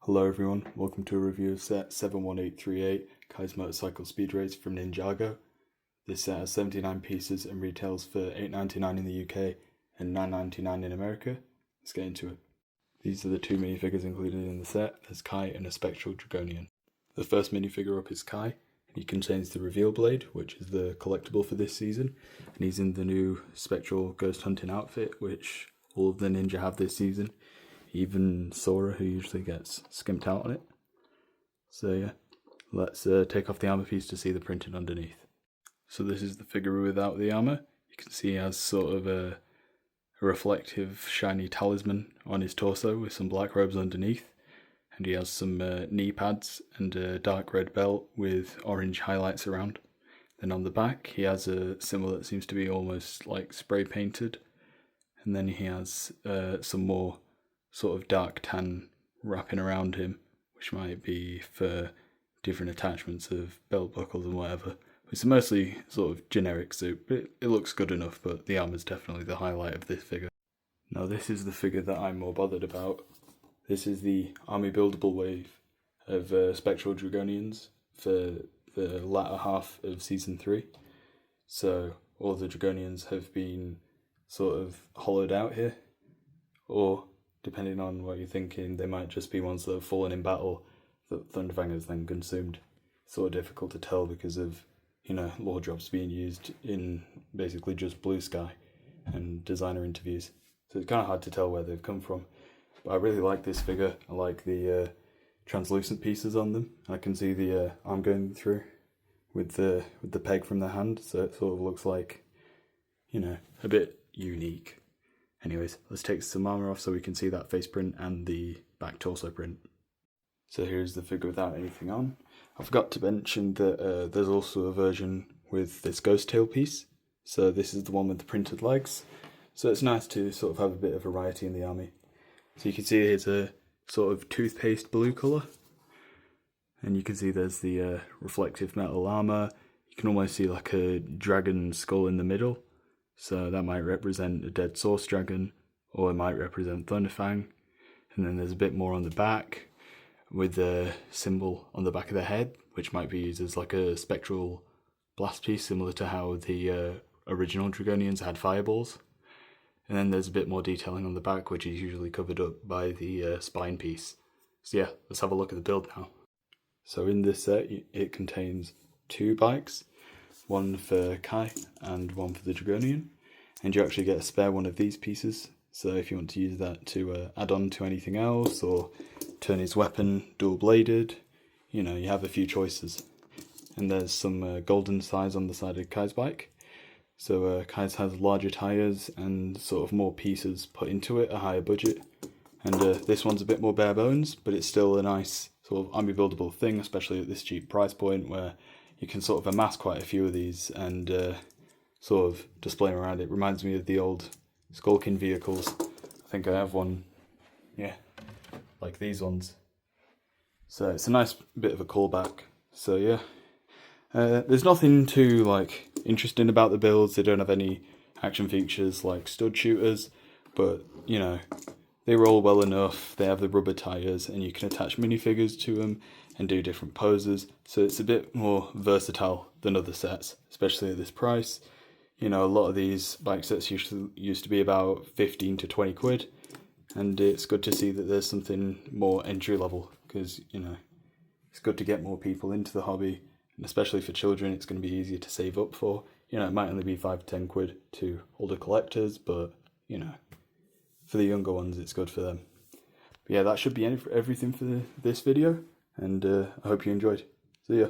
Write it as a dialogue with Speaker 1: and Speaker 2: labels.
Speaker 1: Hello everyone, welcome to a review of set 71838, Kai's Motorcycle Speed Race from Ninjago. This set has 79 pieces and retails for $8.99 in the UK and $9.99 in America. Let's get into it. These are the two minifigures included in the set. There's Kai and a Spectral Dragonian. The first minifigure up is Kai, and he contains the Reveal Blade, which is the collectible for this season, and he's in the new Spectral Ghost Hunting outfit, which all of the ninja have this season. Even Sora, who usually gets skimped out on it. So yeah, let's take off the armor piece to see the printing underneath. So this is the figure without the armor. You can see he has sort of a reflective shiny talisman on his torso with some black robes underneath. And he has some knee pads and a dark red belt with orange highlights around. Then on the back he has a symbol that seems to be almost like spray painted. And then he has some more sort of dark tan wrapping around him, which might be for different attachments of belt buckles and whatever. It's mostly sort of generic suit, but it looks good enough, but the armor's definitely the highlight of this figure. Now this is the figure that I'm more bothered about. This is the army buildable wave of Spectral Dragonians for the latter half of Season 3. So all the Dragonians have been sort of hollowed out here, or depending on what you're thinking, they might just be ones that have fallen in battle that Thunderfang has then consumed. It's sort of difficult to tell because of, lore drops being used in basically just blue sky and designer interviews. So it's kind of hard to tell where they've come from. But I really like this figure. I like the translucent pieces on them. I can see the arm going through with the peg from the hand, so it sort of looks like, a bit unique. Anyways, let's take some armor off so we can see that face print and the back torso print. So here's the figure without anything on. I forgot to mention that there's also a version with this ghost tail piece. So this is the one with the printed legs. So it's nice to sort of have a bit of variety in the army. So you can see it's a sort of toothpaste blue colour. And you can see there's the reflective metal armor. You can almost see like a dragon skull in the middle. So that might represent a dead source dragon, or it might represent Thunderfang. And then there's a bit more on the back with the symbol on the back of the head, which might be used as like a spectral blast piece, similar to how the original Dragonians had fireballs. And then there's a bit more detailing on the back, which is usually covered up by the spine piece. So yeah, let's have a look at the build now. So in this set, it contains two bikes. One for Kai and one for the Dragonian, and you actually get a spare one of these pieces, so if you want to use that to add on to anything else or turn his weapon dual bladed, you have a few choices. And there's some golden sides on the side of Kai's bike, so Kai's has larger tyres and sort of more pieces put into it, a higher budget, and this one's a bit more bare bones, but it's still a nice sort of army buildable thing, especially at this cheap price point where you can sort of amass quite a few of these and sort of display them around. It reminds me of the old Skulking vehicles. I think I have one, yeah, like these ones. So it's a nice bit of a callback. So yeah, there's nothing too interesting about the builds. They don't have any action features like stud shooters, but they roll well enough. They have the rubber tires, and you can attach minifigures to them and do different poses. So it's a bit more versatile than other sets, especially at this price. A lot of these bike sets used to be about 15 to 20 quid, and it's good to see that there's something more entry level, because it's good to get more people into the hobby, and especially for children it's going to be easier to save up for. It might only be 5 to 10 quid to older collectors, but for the younger ones it's good for them. But yeah, that should be everything for this video, and I hope you enjoyed. See ya.